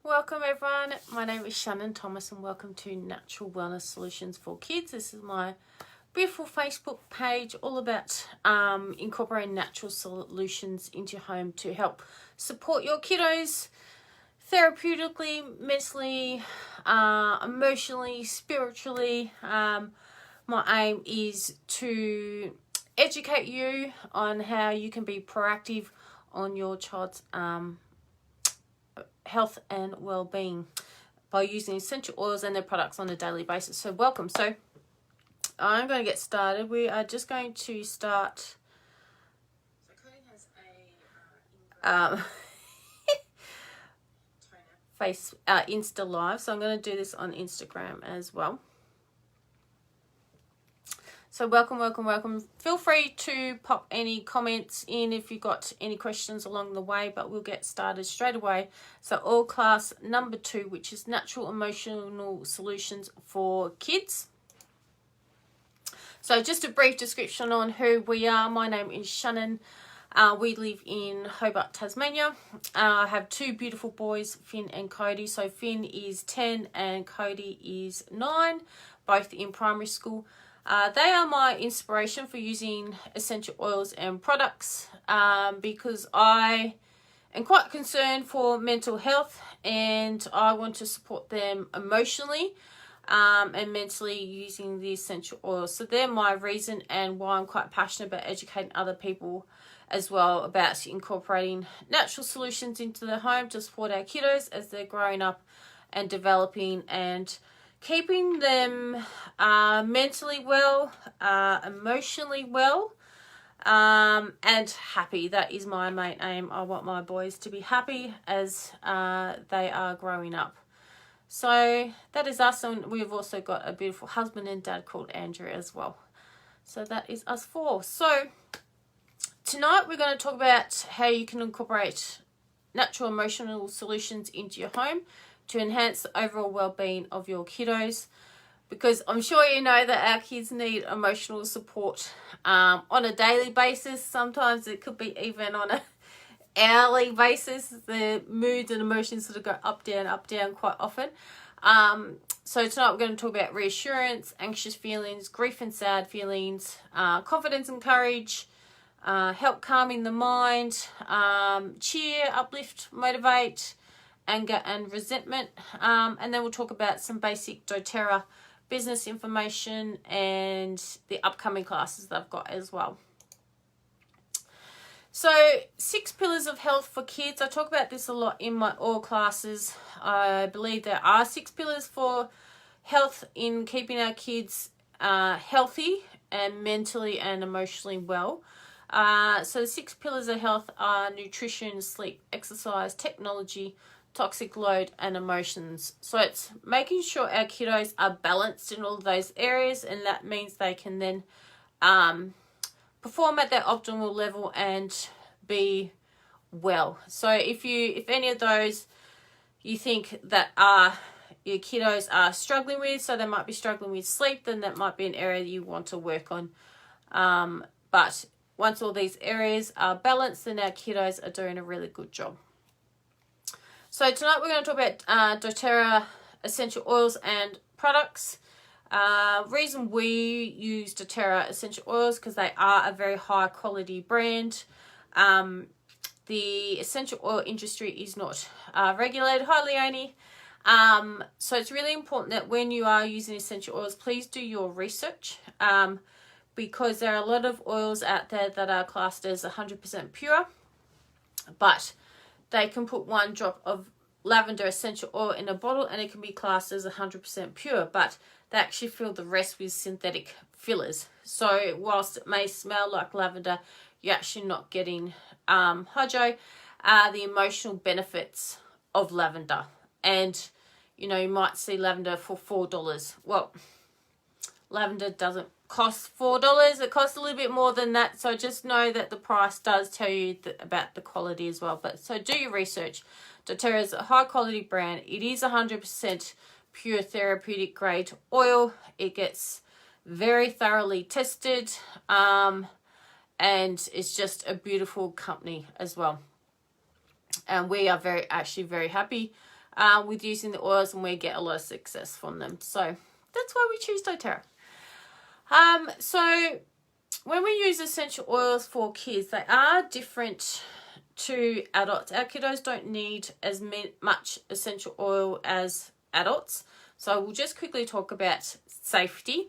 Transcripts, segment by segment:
Welcome everyone, my name is Shannon Thomas and welcome to Natural Wellness Solutions for Kids. This is my beautiful Facebook page all about incorporating natural solutions into your home to help support your kiddos therapeutically, mentally, emotionally, spiritually. My aim is to educate you on how you can be proactive on your child's health and well-being by using essential oils and their products on a daily basis. So welcome. So I'm going to get started. We are just going to start. So Cody has a Insta live, so I'm going to do this on Instagram as well. So welcome. Feel free to pop any comments in if you've got any questions along the way, but we'll get started straight away. So all class number 2, which is natural emotional solutions for kids. So just a brief description on who we are. My name is Shannon. We live in Hobart, Tasmania. I have 2 beautiful boys, Finn and Cody. So Finn is 10 and Cody is 9, both in primary school. They are my inspiration for using essential oils and products because I am quite concerned for mental health and I want to support them emotionally and mentally using the essential oils. So they're my reason and why I'm quite passionate about educating other people as well about incorporating natural solutions into the home to support our kiddos as they're growing up and developing and keeping them mentally well, emotionally well, and happy. That is my main aim. I want my boys to be happy as they are growing up. So that is us, and we've also got a beautiful husband and dad called Andrew as well. So that is us 4. So tonight we're going to talk about how you can incorporate natural emotional solutions into your home to enhance the overall well-being of your kiddos, because I'm sure you know that our kids need emotional support on a daily basis. Sometimes it could be even on a hourly basis. The moods and emotions sort of go up, down quite often. So tonight we're going to talk about reassurance, anxious feelings, grief and sad feelings, confidence and courage, help calming the mind, cheer, uplift, motivate, anger and resentment, and then we'll talk about some basic Doterra business information and the upcoming classes that I've got as well. So 6 pillars of health for kids. I talk about this a lot in my all classes. I believe there are 6 pillars for health in keeping our kids healthy and mentally and emotionally well. So the 6 pillars of health are nutrition, sleep, exercise, technology, toxic load and emotions. So it's making sure our kiddos are balanced in all of those areas, and that means they can then perform at their optimal level and be well. So if any of those you think that your kiddos are struggling with, so they might be struggling with sleep, then that might be an area you want to work on. But once all these areas are balanced, then our kiddos are doing a really good job. So tonight we're going to talk about doTERRA essential oils and products. Reason we use doTERRA essential oils because they are a very high quality brand. The essential oil industry is not regulated, hardly any. So it's really important that when you are using essential oils, please do your research because there are a lot of oils out there that are classed as 100% pure, but they can put 1 drop of lavender essential oil in a bottle and it can be classed as 100% pure, but they actually fill the rest with synthetic fillers. So whilst it may smell like lavender, you're actually not getting the emotional benefits of lavender. And you know, you might see lavender for $4. Well, lavender doesn't cost $4. It costs a little bit more than that. So just know that the price does tell you about the quality as well. But so do your research. doTERRA is a high quality brand. It is 100% pure therapeutic grade oil. It gets very thoroughly tested. And it's just a beautiful company as well. And we are very happy with using the oils, and we get a lot of success from them. So that's why we choose doTERRA. So when we use essential oils for kids, they are different to adults. Our kiddos don't need as much essential oil as adults. So we'll just quickly talk about safety.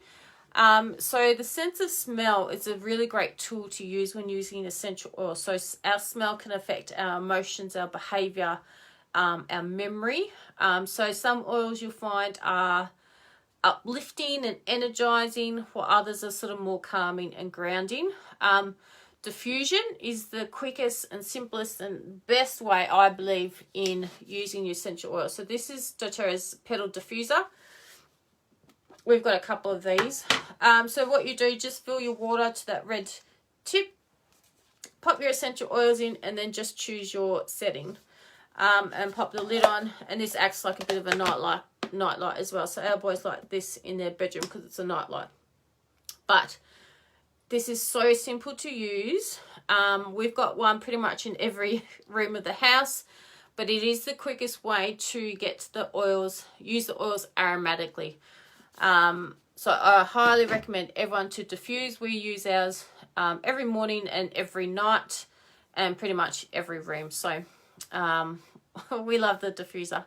So the sense of smell is a really great tool to use when using essential oil. So our smell can affect our emotions, our behavior, our memory. So some oils you'll find are uplifting and energizing, while others are sort of more calming and grounding. Diffusion is the quickest and simplest and best way, I believe, in using your essential oil. So this is doTERRA's Petal Diffuser. We've got a couple of these. So what you do, just fill your water to that red tip, pop your essential oils in, and then just choose your setting, and pop the lid on. And this acts like a bit of a nightlight as well. So our boys like this in their bedroom because it's a nightlight. But this is so simple to use. We've got one pretty much in every room of the house, but it is the quickest way to get the oils, use the oils aromatically. So I highly recommend everyone to diffuse. We use ours every morning and every night, and pretty much every room. So we love the diffuser.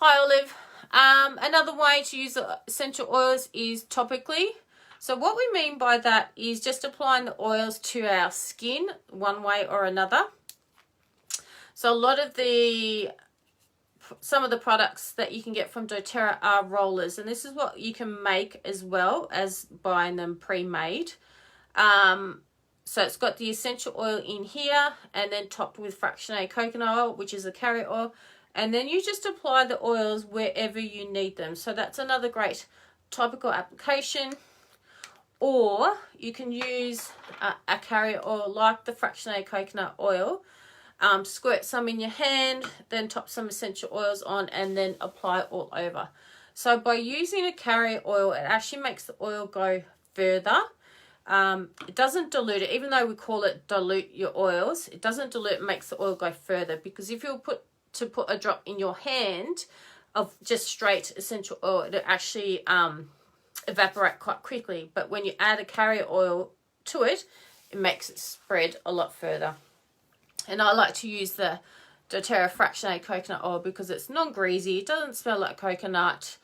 Hi Olive. Another way to use the essential oils is topically. So what we mean by that is just applying the oils to our skin one way or another. So a lot of some of the products that you can get from doTERRA are rollers, and this is what you can make as well as buying them pre-made. So it's got the essential oil in here, and then topped with fractionated coconut oil, which is a carrier oil, and then you just apply the oils wherever you need them. So that's another great topical application. Or you can use a carrier oil like the fractionated coconut oil. Squirt some in your hand, then top some essential oils on, and then apply it all over. So by using a carrier oil, it actually makes the oil go further. It doesn't dilute it, even though we call it dilute your oils. It doesn't dilute, it makes the oil go further, because if you put a drop in your hand of just straight essential oil, it'll actually evaporate quite quickly. But when you add a carrier oil to it, it makes it spread a lot further. And I like to use the doTERRA fractionated coconut oil because it's non-greasy, it doesn't smell like coconut,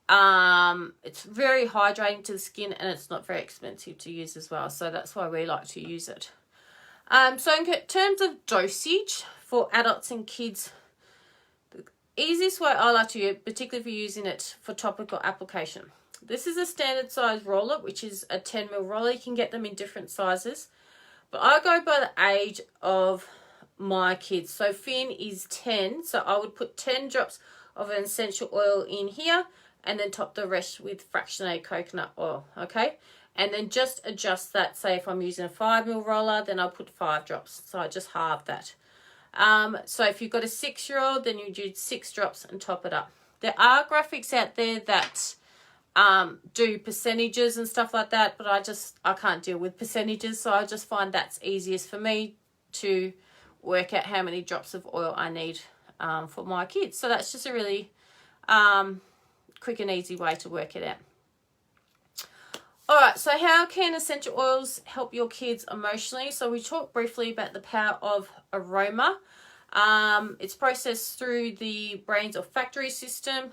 it's very hydrating to the skin, and it's not very expensive to use as well. So that's why we like to use it. So in terms of dosage for adults and kids, the easiest way I like to use it, particularly if you're using it for topical application, this is a standard size roller, which is a 10ml roller. You can get them in different sizes, but I go by the age of my kids. So Finn is 10, so I would put 10 drops of an essential oil in here, and then top the rest with fractionated coconut oil, okay? And then just adjust that. Say if I'm using a 5ml roller, then I'll put 5 drops, so I just halve that. So if you've got a 6-year-old, then you do 6 drops and top it up. There are graphics out there that do percentages and stuff like that, but I can't deal with percentages, so I just find that's easiest for me to work out how many drops of oil I need for my kids. So that's just a really quick and easy way to work it out. Alright, so how can essential oils help your kids emotionally? So we talked briefly about the power of aroma. It's processed through the brain's olfactory system.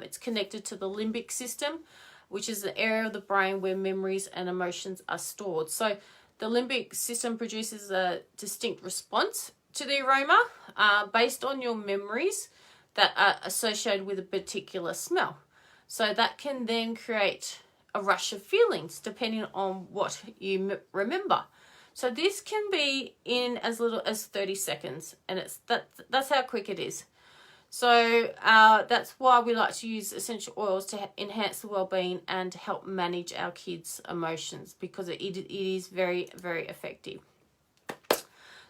It's connected to the limbic system, which is the area of the brain where memories and emotions are stored. So the limbic system produces a distinct response to the aroma based on your memories that are associated with a particular smell. So that can then create a rush of feelings depending on what you remember. So this can be in as little as 30 seconds, and that's how quick it is. So that's why we like to use essential oils to enhance the well-being and to help manage our kids' emotions, because it is very, very effective.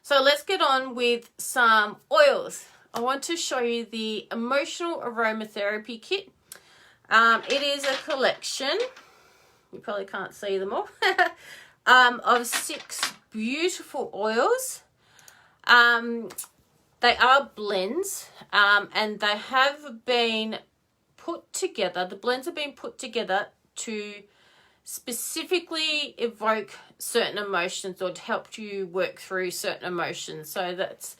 So let's get on with some oils. I want to show you the Emotional Aromatherapy Kit. It is a collection, you probably can't see them all, of 6 beautiful oils. They are blends, and they have been put together. The blends have been put together to specifically evoke certain emotions or to help you work through certain emotions. So that's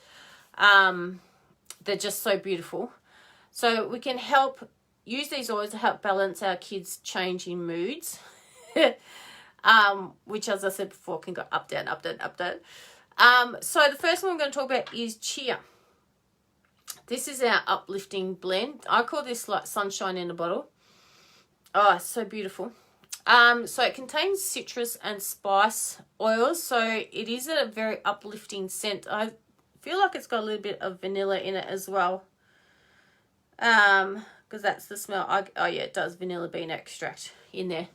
they're just so beautiful. So we can use these oils to help balance our kids' changing moods, which, as I said before, can go up, down, up, down, up, down. So the first one I'm going to talk about is Chia. This is our uplifting blend. I call this like sunshine in a bottle. Oh, it's so beautiful. So it contains citrus and spice oils. So it is a very uplifting scent. I feel like it's got a little bit of vanilla in it as well. Because that's the smell. Oh yeah, it does, vanilla bean extract in there.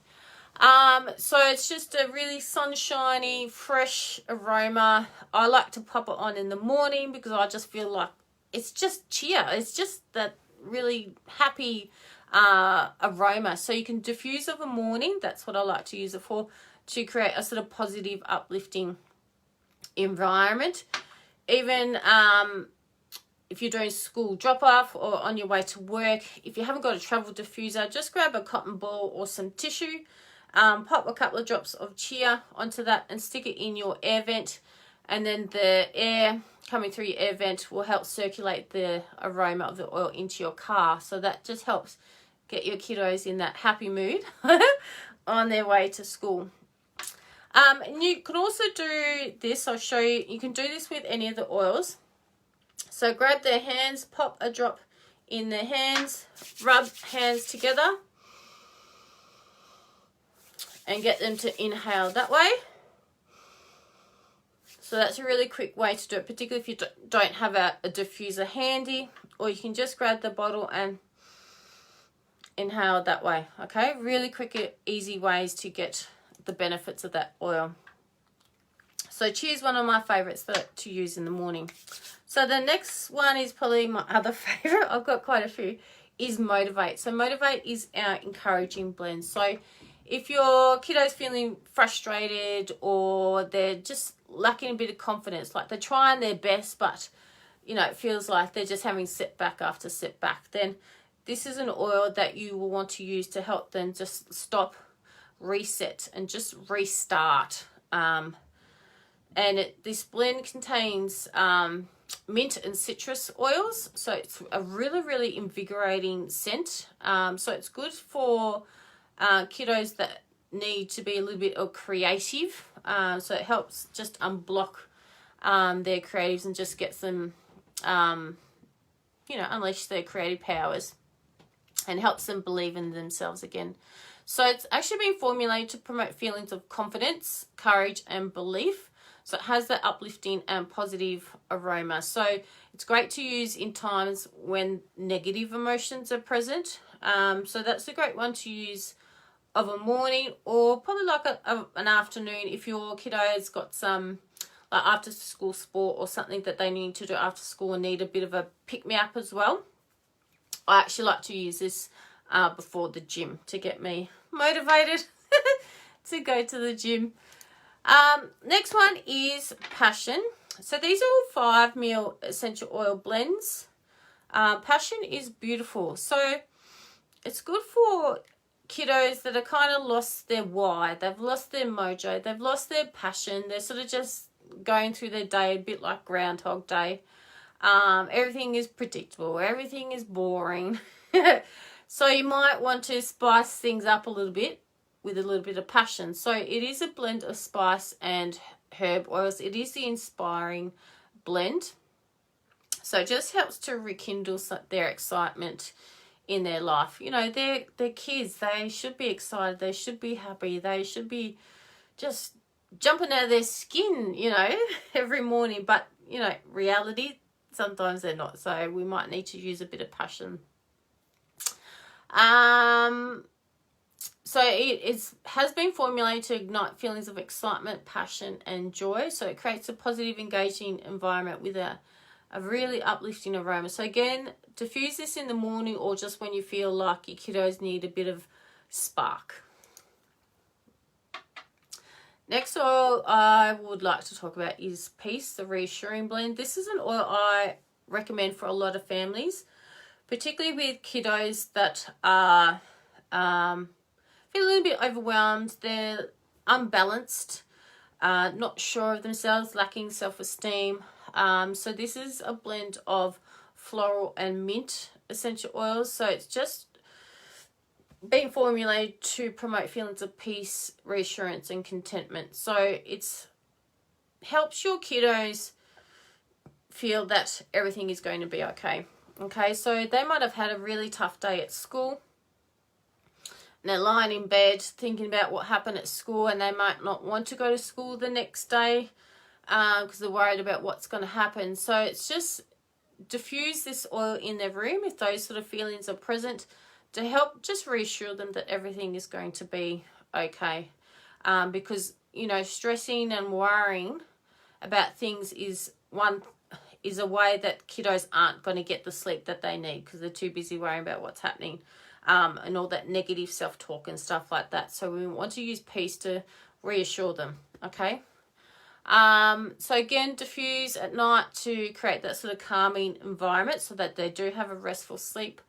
So it's just a really sunshiny, fresh aroma. I like to pop it on in the morning because I just feel like it's just Chia. It's just that really happy aroma. So you can diffuse of a morning. That's what I like to use it for, to create a sort of positive, uplifting environment. Even if you're doing school drop-off or on your way to work, if you haven't got a travel diffuser, just grab a cotton ball or some tissue, pop a couple of drops of Chia onto that and stick it in your air vent, and then the air coming through your air vent will help circulate the aroma of the oil into your car. So that just helps get your kiddos in that happy mood on their way to school. And you can also do this. I'll show you. You can do this with any of the oils. So grab their hands, pop a drop in their hands, rub hands together, and get them to inhale that way. So that's a really quick way to do it, particularly if you don't have a diffuser handy, or you can just grab the bottle and inhale that way. Okay, really quick, easy ways to get the benefits of that oil. So Chia is one of my favorites to use in the morning. So the next one is probably my other favorite. I've got quite a few. Is Motivate. So Motivate is our encouraging blend. So if your kiddo's feeling frustrated or they're just lacking a bit of confidence, like they're trying their best, but you know, it feels like they're just having setback after setback, then this is an oil that you will want to use to help them just stop, reset, and just restart. This blend contains mint and citrus oils, so it's a really, really invigorating scent. So it's good for kiddos that need to be a little bit creative. So it helps just unblock their creatives and just gets them, unleash their creative powers and helps them believe in themselves again. So it's actually been formulated to promote feelings of confidence, courage, and belief. So it has that uplifting and positive aroma. So it's great to use in times when negative emotions are present. So that's a great one to use of a morning, or probably like an afternoon if your kiddo's got some like after school sport or something that they need to do after school and need a bit of a pick-me-up as well. I actually like to use this before the gym to get me motivated to go to the gym. Next one is Passion. So these are all 5 ml essential oil blends. Passion is beautiful. So it's good for kiddos that are kind of lost their why. They've lost their mojo. They've lost their passion. They're sort of just going through their day a bit like Groundhog Day. Everything is predictable. Everything is boring. So you might want to spice things up a little bit with a little bit of passion. So it is a blend of spice and herb oils. It is the inspiring blend. So it just helps to rekindle their excitement in their life. You know, they're kids. They should be excited. They should be happy. They should be just jumping out of their skin, you know, every morning. But, you know, reality, sometimes they're not. So we might need to use a bit of passion. So it has been formulated to ignite feelings of excitement, passion, and joy. So it creates a positive, engaging environment with a really uplifting aroma. So again, diffuse this in the morning or just when you feel like your kiddos need a bit of spark. Next oil I would like to talk about is Peace, the Reassuring blend. This is an oil I recommend for a lot of families, particularly with kiddos that are feel a little bit overwhelmed, they're unbalanced, not sure of themselves, lacking self-esteem. So this is a blend of floral and mint essential oils. So it's just being formulated to promote feelings of peace, reassurance, and contentment. So it's helps your kiddos feel that everything is going to be okay. Okay, so they might have had a really tough day at school. And they're lying in bed thinking about what happened at school, and they might not want to go to school the next day because they're worried about what's going to happen. So it's just diffuse this oil in their room if those sort of feelings are present, to help just reassure them that everything is going to be okay. Because, you know, stressing and worrying about things is a way that kiddos aren't going to get the sleep that they need because they're too busy worrying about what's happening, and all that negative self-talk and stuff like that. So we want to use peace to reassure them, okay? So again, diffuse at night to create that sort of calming environment so that they do have a restful sleep.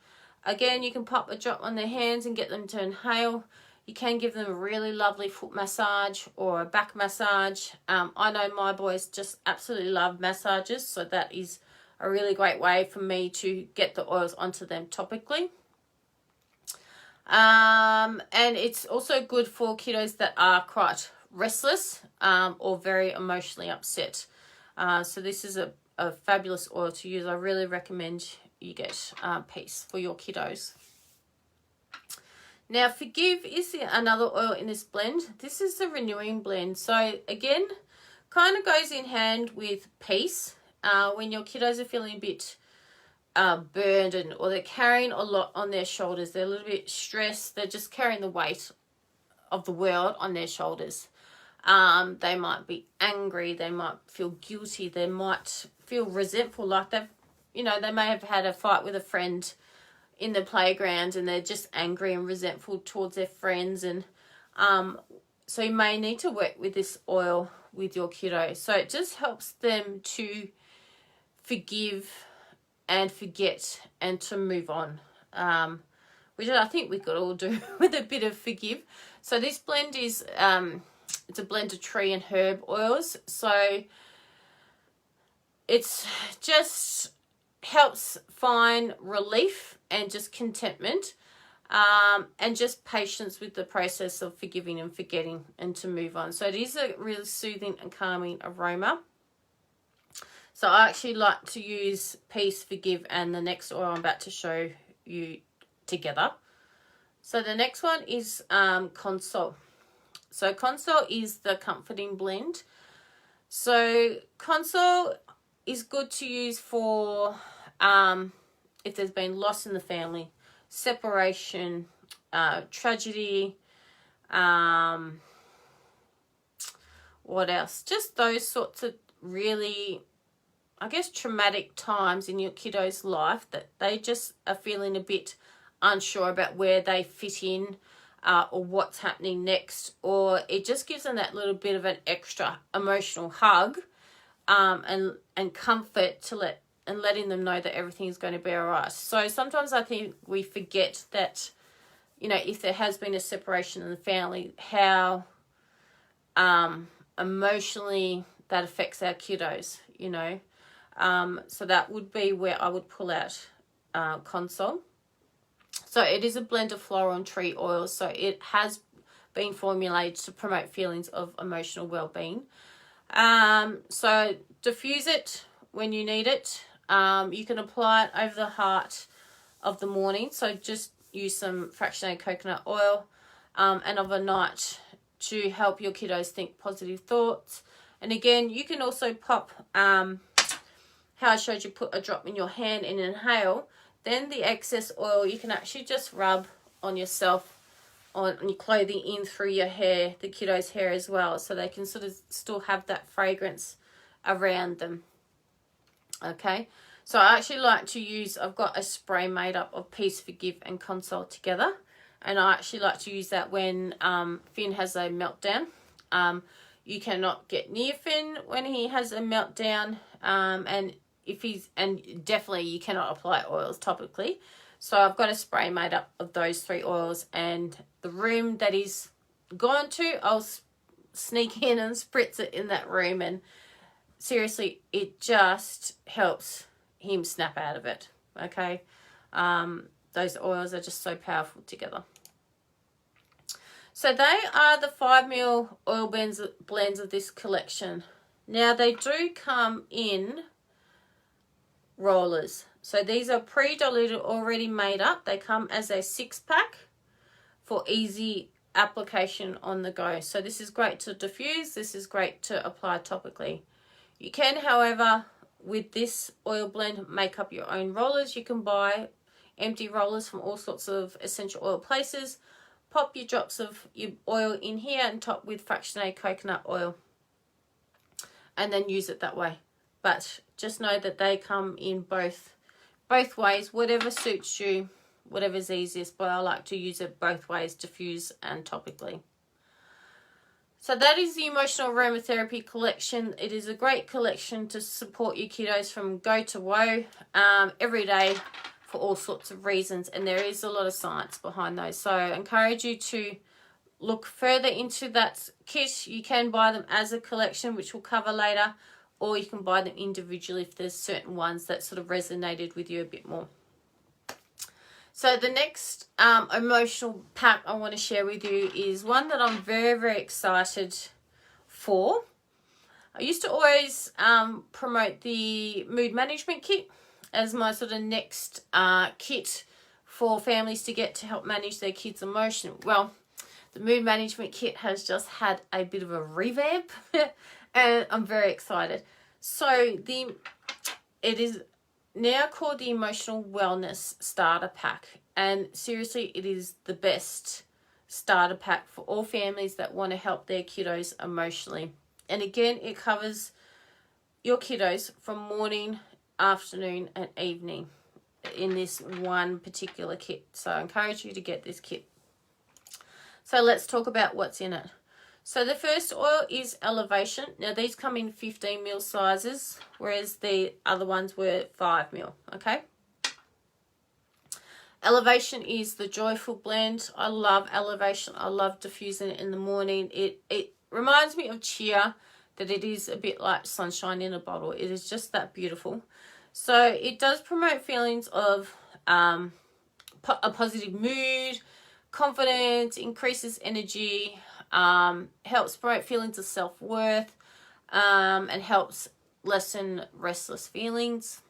Again, you can pop a drop on their hands and get them to inhale. You can give them a really lovely foot massage or a back massage. I know my boys just absolutely love massages, so that is a really great way for me to get the oils onto them topically. And it's also good for kiddos that are quite restless or very emotionally upset. So this is a fabulous oil to use. I really recommend you get peace for your kiddos. Now, Forgive is another oil in this blend. This is the renewing blend. So again, kind of goes in hand with peace. When your kiddos are feeling a bit burdened or they're carrying a lot on their shoulders, they're a little bit stressed, they're just carrying the weight of the world on their shoulders. They might be angry, they might feel guilty, they might feel resentful, like they may have had a fight with a friend in the playground and they're just angry and resentful towards their friends. And so you may need to work with this oil with your kiddo. So it just helps them to forgive and forget and to move on, which I think we could all do with a bit of forgive. So this blend is it's a blend of tree and herb oils. So it's just helps find relief and just contentment, and just patience with the process of forgiving and forgetting and to move on. So it is a really soothing and calming aroma. So I actually like to use Peace, Forgive, and the next oil I'm about to show you together. So the next one is Console. So Console is the comforting blend. So Console is good to use for if there's been loss in the family, separation, tragedy, what else? Just those sorts of really, I guess, traumatic times in your kiddo's life that they just are feeling a bit unsure about where they fit in, or what's happening next, or it just gives them that little bit of an extra emotional hug, and comfort to letting them know that everything is going to be all right. So sometimes I think we forget that, if there has been a separation in the family, how emotionally that affects our kiddos, So that would be where I would pull out Console. So it is a blend of floral and tree oils. So it has been formulated to promote feelings of emotional well-being. So diffuse it when you need it. You can apply it over the heart of the morning. So just use some fractionated coconut oil, and overnight to help your kiddos think positive thoughts. And again, you can also pop, how I showed you, put a drop in your hand and inhale. Then the excess oil you can actually just rub on yourself, on your clothing, in through your hair, the kiddo's hair as well, so they can sort of still have that fragrance around them. Okay, so I actually like to use, I've got a spray made up of Peace, Forgive, and Console together, and I actually like to use that when Finn has a meltdown. You cannot get near Finn when he has a meltdown, and and definitely you cannot apply oils topically. So I've got a spray made up of those 3 oils, and the room that he's gone to, I'll sneak in and spritz it in that room, and seriously, it just helps him snap out of it. Okay, those oils are just so powerful together. So they are the 5ml oil blends of this collection. Now they do come in rollers. So these are pre-diluted, already made up. They come as a 6-pack for easy application on the go. So this is great to diffuse. This is great to apply topically. You can, however, with this oil blend, make up your own rollers. You can buy empty rollers from all sorts of essential oil places. Pop your drops of your oil in here and top with fractionated coconut oil, and then use it that way. But just know that they come in both ways, whatever suits you, whatever's easiest, but I like to use it both ways, diffuse and topically. So that is the Emotional Aromatherapy collection. It is a great collection to support your kiddos from go to woe every day for all sorts of reasons, and there is a lot of science behind those. So I encourage you to look further into that kit. You can buy them as a collection, which we'll cover later, or you can buy them individually if there's certain ones that sort of resonated with you a bit more. So the next emotional pack I want to share with you is one that I'm very, very excited for. I used to always promote the mood management kit as my sort of next kit for families to get to help manage their kids' emotion. Well, the mood management kit has just had a bit of a revamp and I'm very excited. So it is now called the Emotional Wellness Starter Pack, and seriously, it is the best starter pack for all families that want to help their kiddos emotionally. And again, it covers your kiddos from morning, afternoon and evening in this one particular kit. So I encourage you to get this kit. So let's talk about what's in it. So the first oil is Elevation. Now these come in 15ml sizes, whereas the other ones were 5ml, okay? Elevation is the joyful blend. I love Elevation. I love diffusing it in the morning. It reminds me of Chia, that it is a bit like sunshine in a bottle. It is just that beautiful. So it does promote feelings of a positive mood, confidence, increases energy, helps promote feelings of self-worth, and helps lessen restless feelings.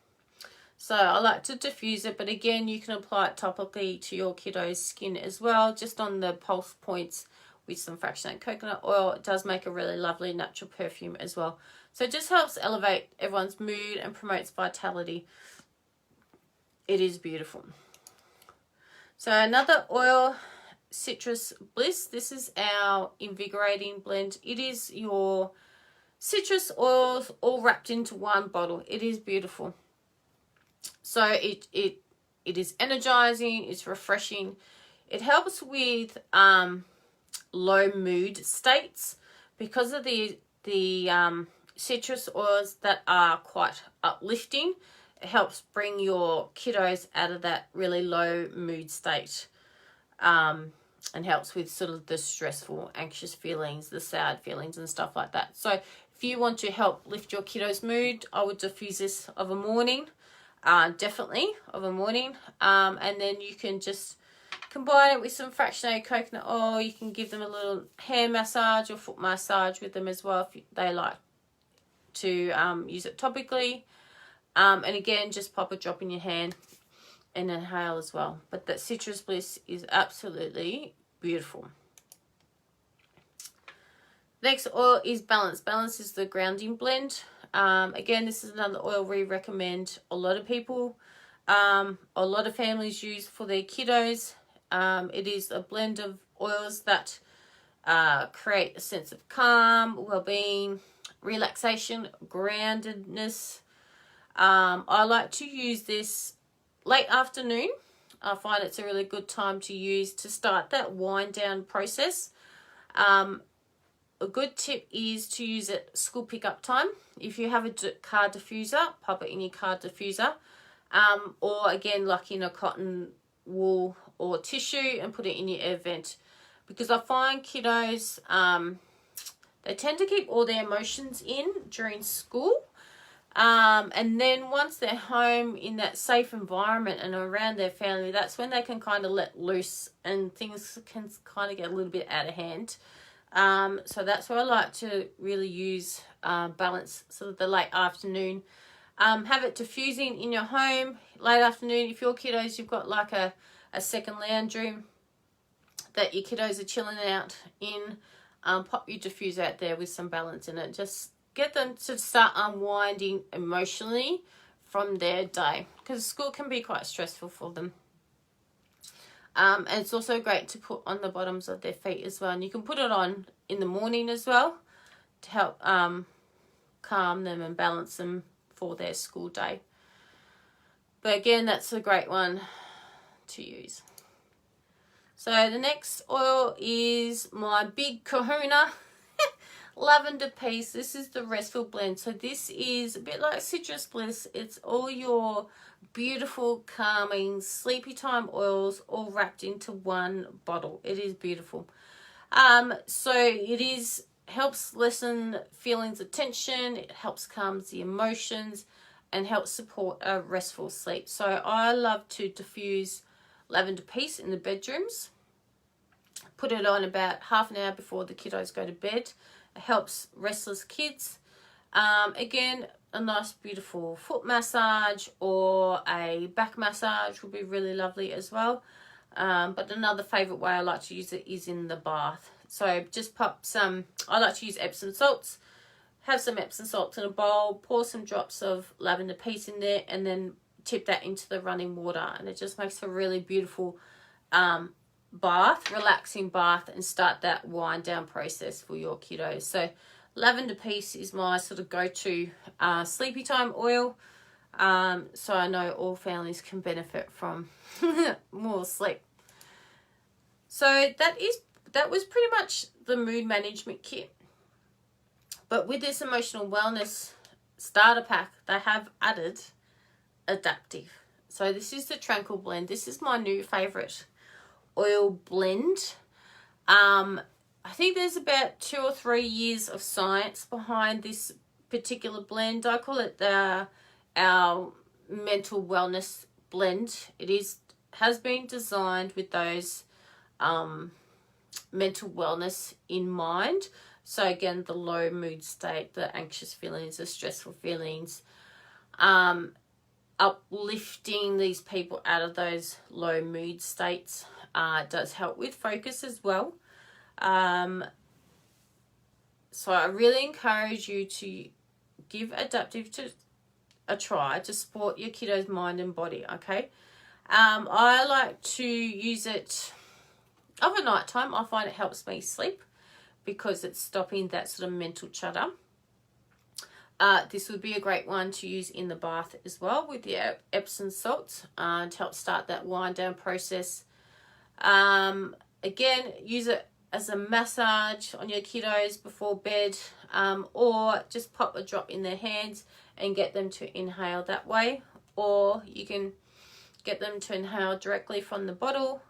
So I like to diffuse it, but again, you can apply it topically to your kiddo's skin as well, just on the pulse points with some fractionated coconut oil. It does make a really lovely natural perfume as well. So it just helps elevate everyone's mood and promotes vitality. It is beautiful. So another oil, Citrus Bliss. This is our invigorating blend. It is your citrus oils all wrapped into one bottle. It is beautiful. So it is energizing, it's refreshing. It helps with low mood states because of the citrus oils that are quite uplifting. It helps bring your kiddos out of that really low mood state, and helps with sort of the stressful, anxious feelings, the sad feelings and stuff like that. So if you want to help lift your kiddos' mood, I would diffuse this of a morning, definitely of a morning, and then you can just combine it with some fractionated coconut oil. You can give them a little hand massage or foot massage with them as well if they like to use it topically. And again, just pop a drop in your hand and inhale as well. But that Citrus Bliss is absolutely beautiful. Next oil is Balance. Balance is the grounding blend. Again, this is another oil we recommend a lot of people, a lot of families use for their kiddos. It is a blend of oils that create a sense of calm, well-being, relaxation, groundedness. I like to use this late afternoon. I find it's a really good time to use to start that wind down process. a good tip is to use it school pickup time. If you have a car diffuser, pop it in your car diffuser. Or again, like in a cotton wool or tissue, and put it in your air vent. Because I find kiddos, they tend to keep all their emotions in during school. And then once they're home in that safe environment and around their family, that's when they can kind of let loose and things can kind of get a little bit out of hand. So that's why I like to really use balance sort of the late afternoon. Have it diffusing in your home late afternoon. If your kiddos, you've got like a second lounge room that your kiddos are chilling out in, pop your diffuser out there with some balance in it. Just get them to start unwinding emotionally from their day, because school can be quite stressful for them. And it's also great to put on the bottoms of their feet as well. And you can put it on in the morning as well to help calm them and balance them for their school day. But again, that's a great one to use. So the next oil is my big kahuna. Lavender Piece. This is the Restful Blend. So this is a bit like Citrus Bliss. It's all your beautiful, calming, sleepy time oils all wrapped into one bottle. It is beautiful. So it helps lessen feelings of tension. It helps calm the emotions and helps support a restful sleep. So I love to diffuse Lavender Piece in the bedrooms. Put it on about half an hour before the kiddos go to bed. It helps restless kids. Again, a nice beautiful foot massage or a back massage would be really lovely as well. But another favourite way I like to use it is in the bath. So just pop some, I like to use Epsom salts. Have some Epsom salts in a bowl, pour some drops of Lavender Piece in there, and then tip that into the running water. And it just makes a really beautiful bath, relaxing bath, and start that wind down process for your kiddos. So Lavender Piece is my sort of go-to sleepy time oil. So I know all families can benefit from more sleep. So that was pretty much the mood management kit. But with this emotional wellness starter pack, they have added adaptive. So this is the Tranquil Blend. This is my new favorite oil blend. I think there's about 2 or 3 years of science behind this particular blend. I call it our mental wellness blend. It has been designed with those mental wellness in mind. So again, the low mood state, the anxious feelings, the stressful feelings, uplifting these people out of those low mood states does help with focus as well. So I really encourage you to give adaptive a try to support your kiddo's mind and body, okay? I like to use it overnight time. I find it helps me sleep because it's stopping that sort of mental chatter. This would be a great one to use in the bath as well with the Epsom salts to help start that wind down process. Again, use it as a massage on your kiddos before bed, or just pop a drop in their hands and get them to inhale that way, or you can get them to inhale directly from the bottle,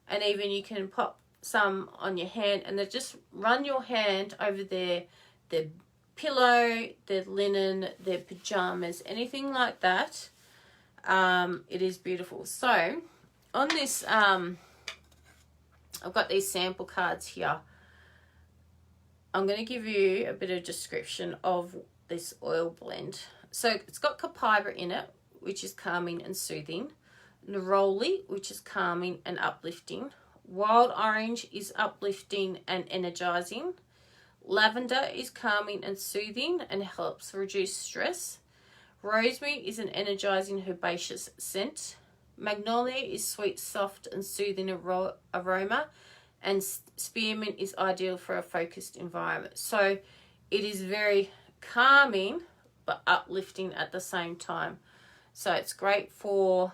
and even you can pop some on your hand and then just run your hand over their pillow, their linen, their pajamas, anything like that. It is beautiful. So on this, I've got these sample cards here. I'm going to give you a bit of description of this oil blend. So it's got copaiba in it, which is calming and soothing. Neroli, which is calming and uplifting. Wild orange is uplifting and energizing. Lavender is calming and soothing and helps reduce stress. Rosemary is an energizing herbaceous scent. Magnolia is sweet, soft and soothing aroma. And spearmint is ideal for a focused environment. So it is very calming but uplifting at the same time. So it's great for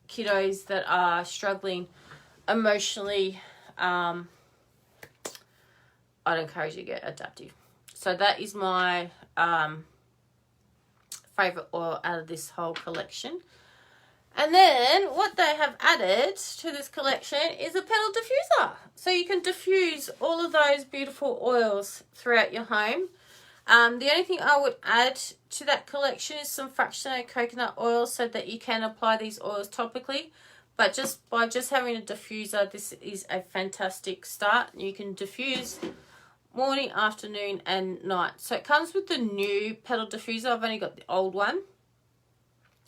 kiddos that are struggling emotionally I'd encourage you to get Adaptive. So that is my favorite oil out of this whole collection. And then what they have added to this collection is a petal diffuser. So you can diffuse all of those beautiful oils throughout your home. The only thing I would add to that collection is some fractionated coconut oil so that you can apply these oils topically. But just by having a diffuser, this is a fantastic start. You can diffuse morning, afternoon, and night. So it comes with the new petal diffuser. I've only got the old one.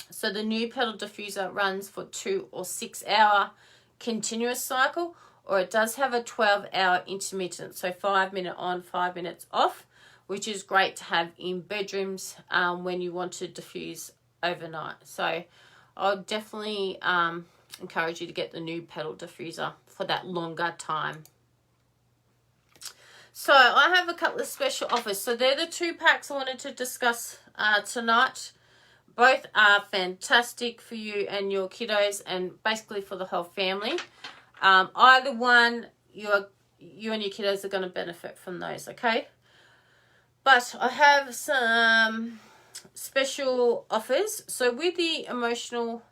So the new petal diffuser runs for 2 or 6 hour continuous cycle, or it does have a 12-hour intermittent. So 5 minutes on, 5 minutes off, which is great to have in bedrooms when you want to diffuse overnight. So I'll definitely encourage you to get the new petal diffuser for that longer time. So I have a couple of special offers. So they're the 2 packs I wanted to discuss tonight. Both are fantastic for you and your kiddos, and basically for the whole family. Either one, you and your kiddos are going to benefit from those, okay? But I have some special offers. So with the emotional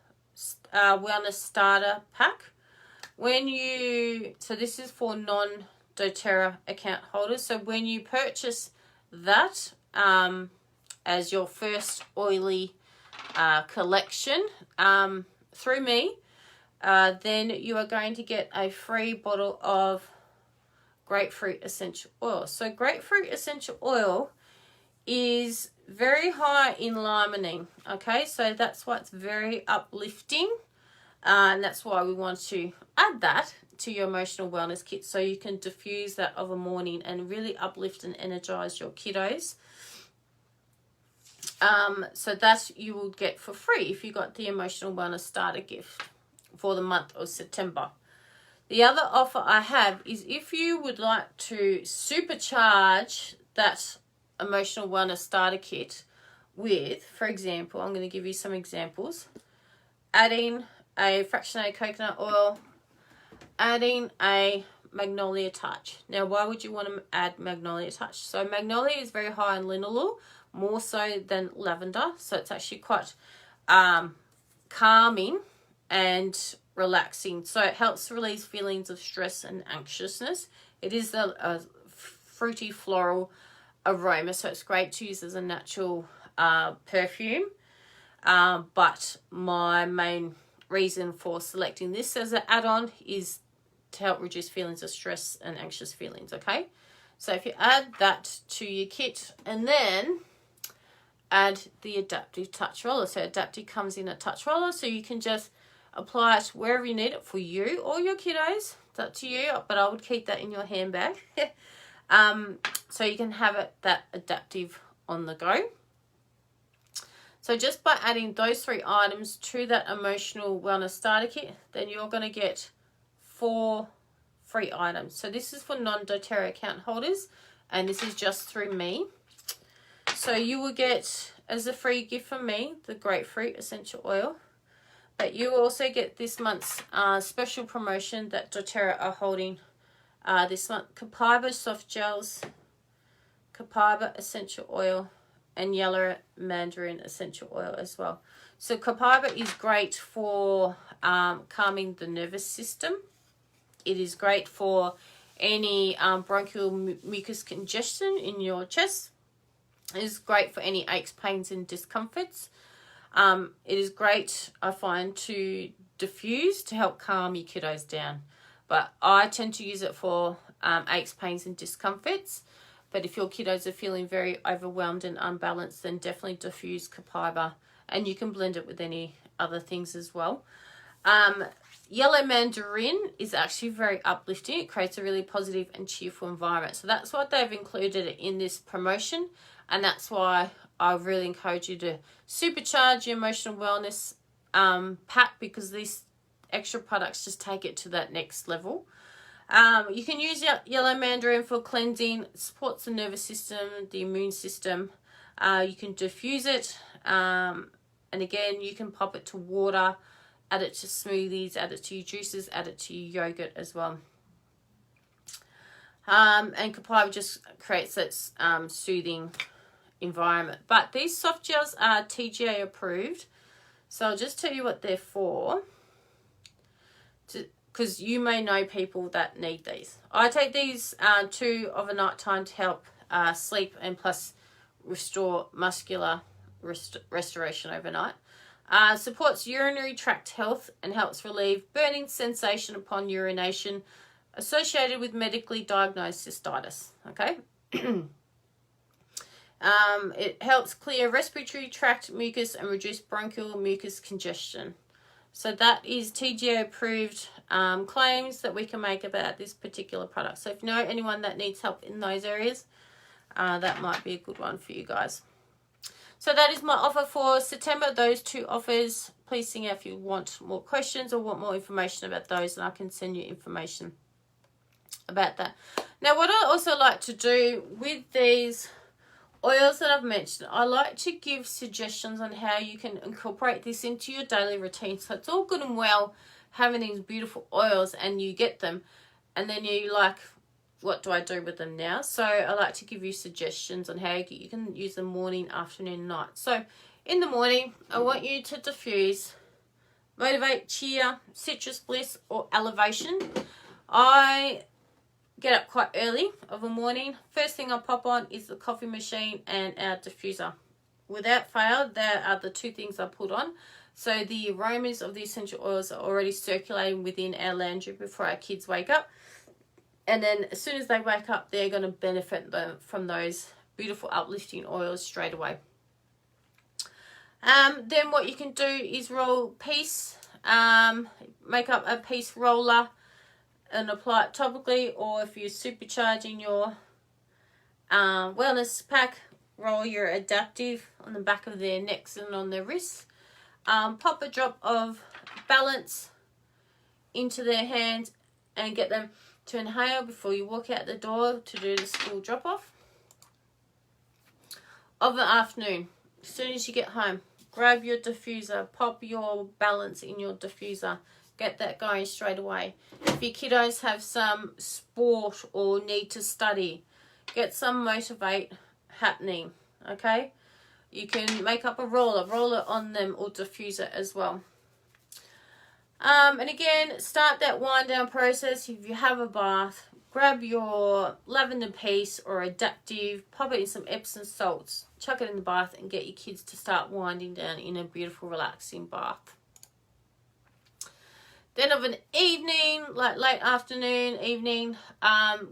wellness starter pack, so this is for non-doTERRA account holders. So when you purchase that as your first oily collection through me, then you are going to get a free bottle of grapefruit essential oil. So grapefruit essential oil is very high in limonene, okay? So that's why it's very uplifting, and that's why we want to add that to your emotional wellness kit, so you can diffuse that of a morning and really uplift and energize your kiddos. So that you will get for free if you got the emotional wellness starter gift for the month of September. The other offer I have is if you would like to supercharge that emotional wellness starter kit with, for example, I'm going to give you some examples, adding a fractionated coconut oil, adding a magnolia touch. Now, why would you want to add magnolia touch? So magnolia is very high in linalool, more so than lavender. So it's actually quite calming and relaxing. So it helps release feelings of stress and anxiousness. It is a fruity floral aroma, so it's great to use as a natural perfume. But my main reason for selecting this as an add-on is to help reduce feelings of stress and anxious feelings, okay? So if you add that to your kit and then add the Adaptive Touch Roller. So Adaptive comes in a touch roller, so you can just apply it wherever you need it for you or your kiddos. It's up to you, but I would keep that in your handbag. So you can have it that adaptive on the go. So just by adding those 3 items to that emotional wellness starter kit, then you're going to get 4 free items. So this is for non-doTERRA account holders, and this is just through me. So you will get, as a free gift from me, the grapefruit essential oil. But you also get this month's special promotion that doTERRA are holding this month. Copaiba soft gels, Copaiba essential oil, and yellow mandarin essential oil as well. So Copaiba is great for calming the nervous system. It is great for any bronchial mucus congestion in your chest. It is great for any aches, pains, and discomforts. It is great, I find, to diffuse to help calm your kiddos down. But I tend to use it for aches, pains, and discomforts. But if your kiddos are feeling very overwhelmed and unbalanced, then definitely diffuse Copaiba. And you can blend it with any other things as well. Yellow mandarin is actually very uplifting. It creates a really positive and cheerful environment. So that's what they've included in this promotion. And that's why I really encourage you to supercharge your emotional wellness pack, because these extra products just take it to that next level. You can use yellow mandarin for cleansing, supports the nervous system, the immune system. You can diffuse it. And again, you can pop it to water, add it to smoothies, add it to your juices, add it to your yogurt as well. And Kapai just creates that soothing environment. But these soft gels are TGA approved. So I'll just tell you what they're for, because you may know people that need these. I take these 2 of a night time to help sleep and plus restore muscular restoration overnight. Supports urinary tract health and helps relieve burning sensation upon urination associated with medically diagnosed cystitis. Okay. It helps clear respiratory tract mucus and reduce bronchial mucus congestion. So that is TGA approved claims that we can make about this particular product. So if you know anyone that needs help in those areas, that might be a good one for you guys. So that is my offer for September. Those 2 offers. Please sing out if you want more questions or want more information about those, and I can send you information about that. Now, what I also like to do with these oils that I've mentioned, I like to give suggestions on how you can incorporate this into your daily routine. So it's all good and well having these beautiful oils and you get them, and then you like, what do I do with them now? So I like to give you suggestions on how you can use them morning, afternoon, night. So in the morning, I want you to diffuse Motivate, Chia, Citrus Bliss, or Elevation. I get up quite early of a morning. First thing I pop on is the coffee machine and our diffuser. Without fail, there are the 2 things I put on. So the aromas of the essential oils are already circulating within our lounge before our kids wake up. And then as soon as they wake up, they're going to benefit from those beautiful uplifting oils straight away. Then what you can do is roll piece, make up a piece roller and apply it topically, or if you're supercharging your wellness pack, roll your adaptive on the back of their necks and on their wrists. Pop a drop of balance into their hands and get them to inhale before you walk out the door to do the school drop off. Of the afternoon, as soon as you get home, grab your diffuser, pop your balance in your diffuser, get that going straight away. If your kiddos have some sport or need to study, get some motivate happening, okay? You can make up a roller on them, or diffuser as well. And again, start that wind down process. If you have a bath, grab your Lavender Piece or adaptive, pop it in some Epsom salts, chuck it in the bath and get your kids to start winding down in a beautiful relaxing bath. Then of an evening, like late afternoon, evening,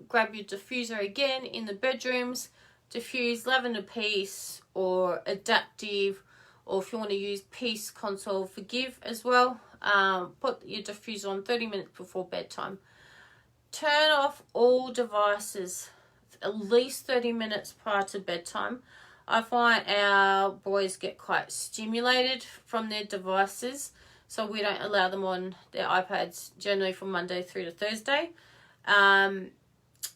grab your diffuser again in the bedrooms, diffuse Lavender Piece or adaptive, or if you want to use Peace Console Forgive as well. Put your diffuser on 30 minutes before bedtime. Turn off all devices at least 30 minutes prior to bedtime. I find our boys get quite stimulated from their devices, so we don't allow them on their iPads generally from Monday through to Thursday,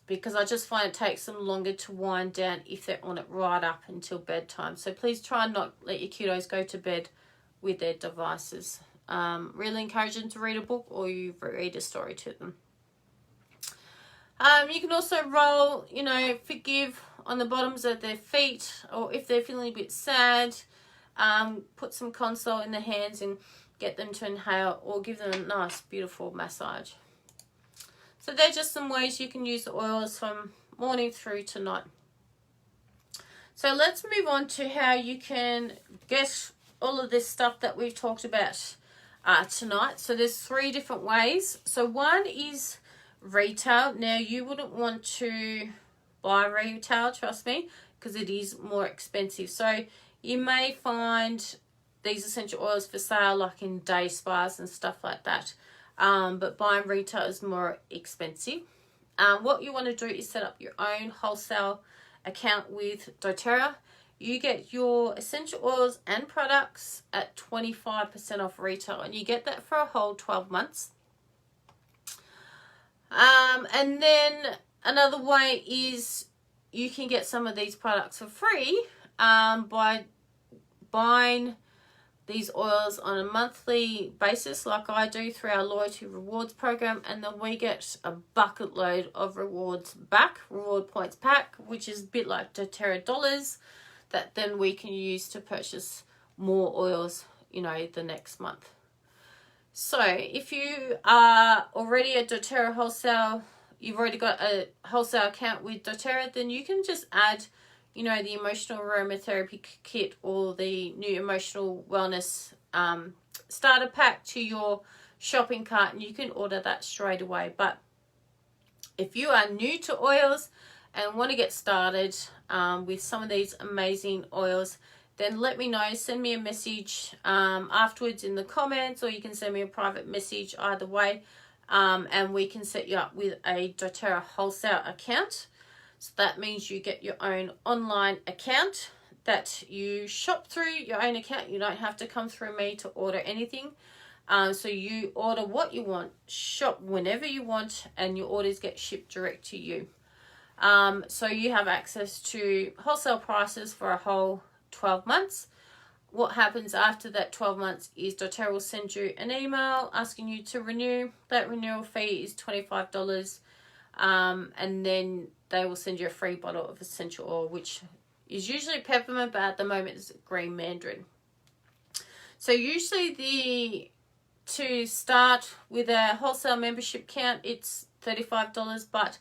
because I just find it takes them longer to wind down if they're on it right up until bedtime. So please try and not let your kiddos go to bed with their devices. Really encourage them to read a book, or you read a story to them. You can also roll, forgive on the bottoms of their feet, or if they're feeling a bit sad, put some console in their hands and get them to inhale, or give them a nice, beautiful massage. So they're just some ways you can use the oils from morning through to night. So let's move on to how you can get all of this stuff that we've talked about tonight. So there's 3 different ways. So one is retail. Now you wouldn't want to buy retail, trust me, because it is more expensive. So you may find these essential oils for sale like in day spas and stuff like that, but buying retail is more expensive. What you want to do is set up your own wholesale account with Doterra. You get your essential oils and products at 25% off retail, and you get that for a whole 12 months. And then another way is you can get some of these products for free by buying these oils on a monthly basis like I do through our loyalty rewards program, and then we get a bucket load of rewards back, reward points back, which is a bit like doTERRA dollars that then we can use to purchase more oils, you know, the next month. So if you are already a doTERRA Wholesale, you've already got a wholesale account with doTERRA, then you can just add, you know, the emotional aromatherapy kit or the new emotional wellness starter pack to your shopping cart, and you can order that straight away. But if you are new to oils and want to get started with some of these amazing oils, then let me know. Send me a message afterwards in the comments, or you can send me a private message, either way, and we can set you up with a doTERRA Wholesale account. So that means you get your own online account that you shop through your own account. You don't have to come through me to order anything. So you order what you want, shop whenever you want, and your orders get shipped direct to you. So you have access to wholesale prices for a whole 12 months. What happens after that 12 months is doTERRA will send you an email asking you to renew. That renewal fee is $25. And then they will send you a free bottle of essential oil, which is usually peppermint, but at the moment it's green mandarin. So usually to start with a wholesale membership count, it's $35, but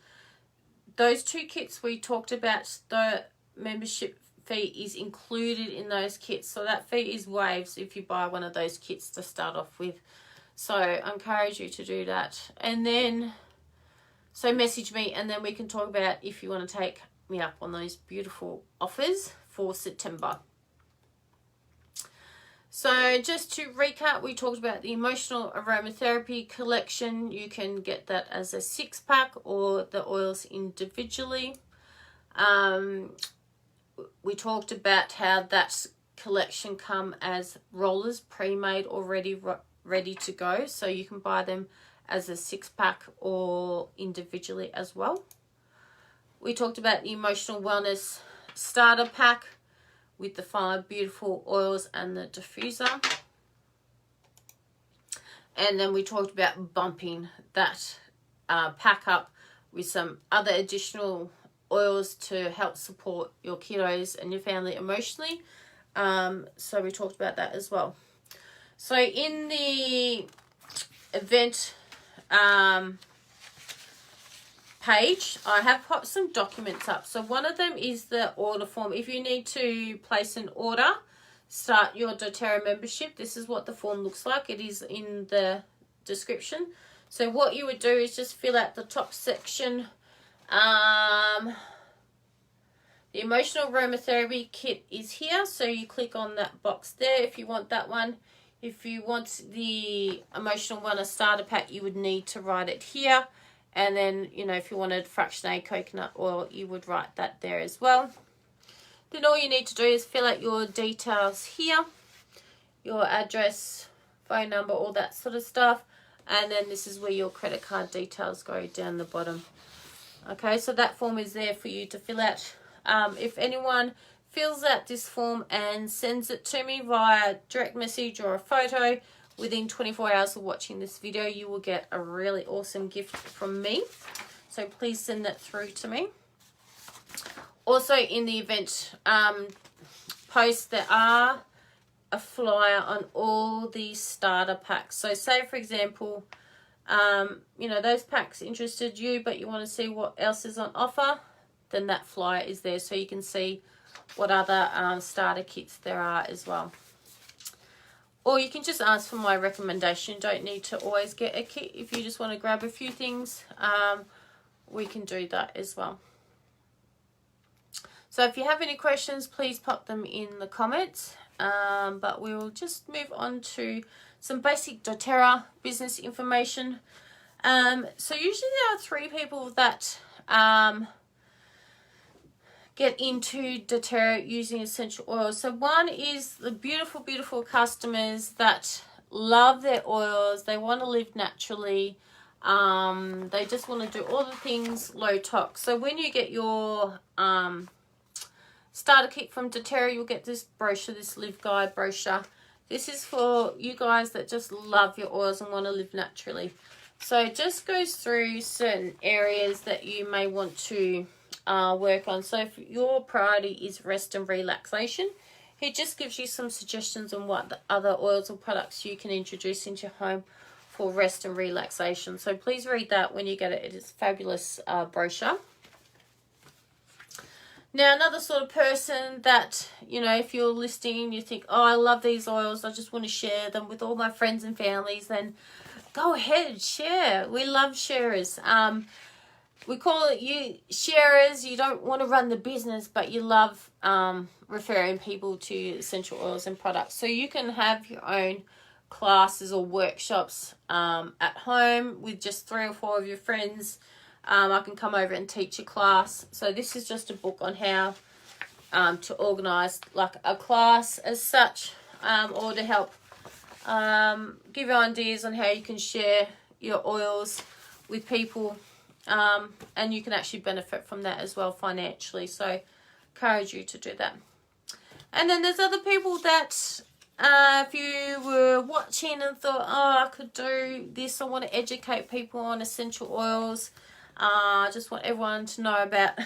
those two kits we talked about, the membership fee is included in those kits. So that fee is waived if you buy one of those kits to start off with. So I encourage you to do that. And then so message me, and then we can talk about if you want to take me up on those beautiful offers for September. So just to recap, we talked about the emotional aromatherapy collection. You can get that as a 6-pack or the oils individually. We talked about how that collection come as rollers pre-made already ready to go, so you can buy them as a 6-pack or individually as well. We talked about the emotional wellness starter pack with the 5 beautiful oils and the diffuser. And then we talked about bumping that pack up with some other additional oils to help support your kiddos and your family emotionally. So we talked about that as well. So in the event page, I have popped some documents up. So one of them is the order form. If you need to place an order, start your doTERRA membership, this is what the form looks like. It is in the description. So what you would do is just fill out the top section. The emotional aromatherapy kit is here, so you click on that box there if you want that one. If you want the emotional wellness starter pack, you would need to write it here. And then, you know, if you wanted fractionated coconut oil, you would write that there as well. Then all you need to do is fill out your details here, your address, phone number, all that sort of stuff. And then this is where your credit card details go down the bottom. Okay, so that form is there for you to fill out. If anyone fills out this form and sends it to me via direct message or a photo within 24 hours of watching this video, you will get a really awesome gift from me. So please send that through to me. Also in the event post, there are a flyer on all these starter packs. So say for example, you know, those packs interested you, but you want to see what else is on offer, then that flyer is there so you can see what other starter kits there are as well. Or you can just ask for my recommendation. You don't need to always get a kit. If you just want to grab a few things, we can do that as well. So if you have any questions, please pop them in the comments. But we will just move on to some basic doTERRA business information. So usually there are 3 people that get into doTERRA using essential oils. So one is the beautiful, beautiful customers that love their oils. They want to live naturally. They just want to do all the things low tox. So when you get your starter kit from doTERRA, you'll get this brochure, this Live Guide brochure. This is for you guys that just love your oils and want to live naturally. So it just goes through certain areas that you may want to work on. So if your priority is rest and relaxation, it just gives you some suggestions on what the other oils or products you can introduce into your home for rest and relaxation. So please read that when you get it. It is a fabulous brochure. Now, another sort of person that, you know, if you're listening, you think, oh, I love these oils, I just want to share them with all my friends and families, then go ahead, share. We love sharers. We call it you sharers. You don't want to run the business, but you love referring people to essential oils and products. So you can have your own classes or workshops at home with just 3 or 4 of your friends. I can come over and teach a class. So this is just a book on how to organise like a class as such, or to help give you ideas on how you can share your oils with people, and you can actually benefit from that as well financially. So encourage you to do that. And then there's other people that if you were watching and thought, oh, I could do this, I want to educate people on essential oils, I just want everyone to know about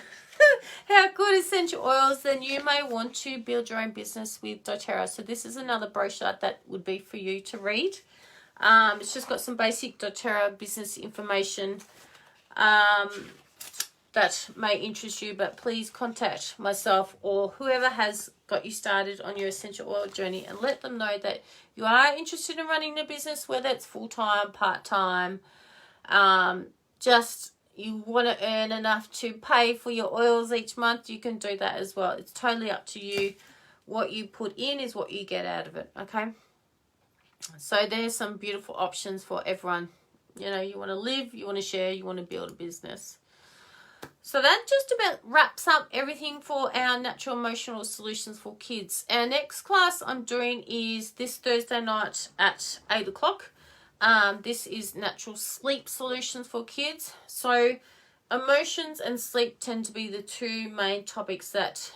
how good essential oils, then you may want to build your own business with doTERRA. So this is another brochure that would be for you to read. It's just got some basic doTERRA business information that may interest you, but please contact myself or whoever has got you started on your essential oil journey and let them know that you are interested in running a business, whether it's full-time, part-time, just you want to earn enough to pay for your oils each month, you can do that as well. It's totally up to you. What you put in is what you get out of it, okay? So there's some beautiful options for everyone. You know, you want to live, you want to share, you want to build a business. So that just about wraps up everything for our natural emotional solutions for kids. Our next class I'm doing is this Thursday night at 8 o'clock. This is natural sleep solutions for kids. So emotions and sleep tend to be the 2 main topics that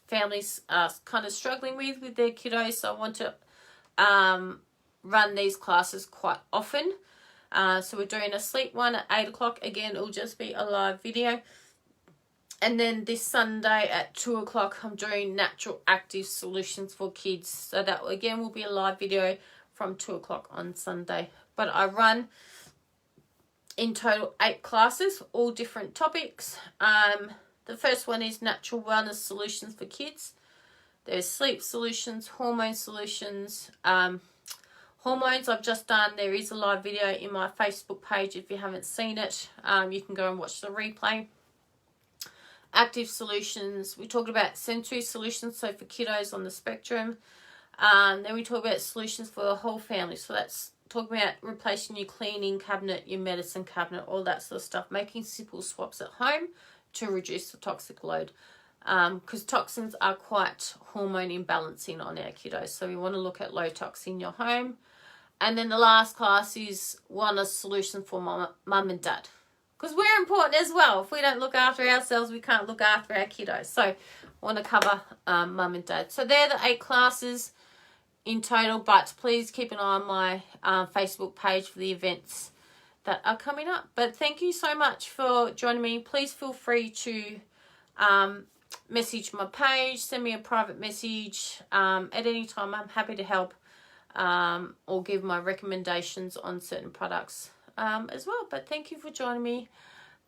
families are kind of struggling with their kiddos. So I want to run these classes quite often. So we're doing a sleep one at 8 o'clock. Again, it'll just be a live video. And then this Sunday at 2 o'clock, I'm doing natural active solutions for kids. So that again will be a live video from 2 o'clock on Sunday. But I run in total 8 classes, all different topics. The first one is natural wellness solutions for kids. There's sleep solutions, hormone solutions. Hormones I've just done. There is a live video in my Facebook page if you haven't seen it. You can go and watch the replay. Active solutions. We talked about sensory solutions, so for kiddos on the spectrum. Then we talk about solutions for the whole family. So that's talking about replacing your cleaning cabinet, your medicine cabinet, all that sort of stuff. Making simple swaps at home to reduce the toxic load. Because toxins are quite hormone imbalancing on our kiddos. So we want to look at low tox in your home. And then the last class is wellness solution for mum and dad. Because we're important as well. If we don't look after ourselves, we can't look after our kiddos. So I want to cover mum and dad. So they're the 8 classes in total. But please keep an eye on my Facebook page for the events that are coming up. But thank you so much for joining me. Please feel free to message my page, send me a private message at any time. I'm happy to help or give my recommendations on certain products as well. But thank you for joining me,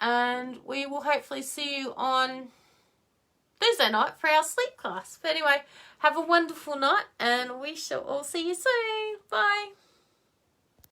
and we will hopefully see you on Thursday night for our sleep class. But anyway, have a wonderful night, and we shall all see you soon. Bye.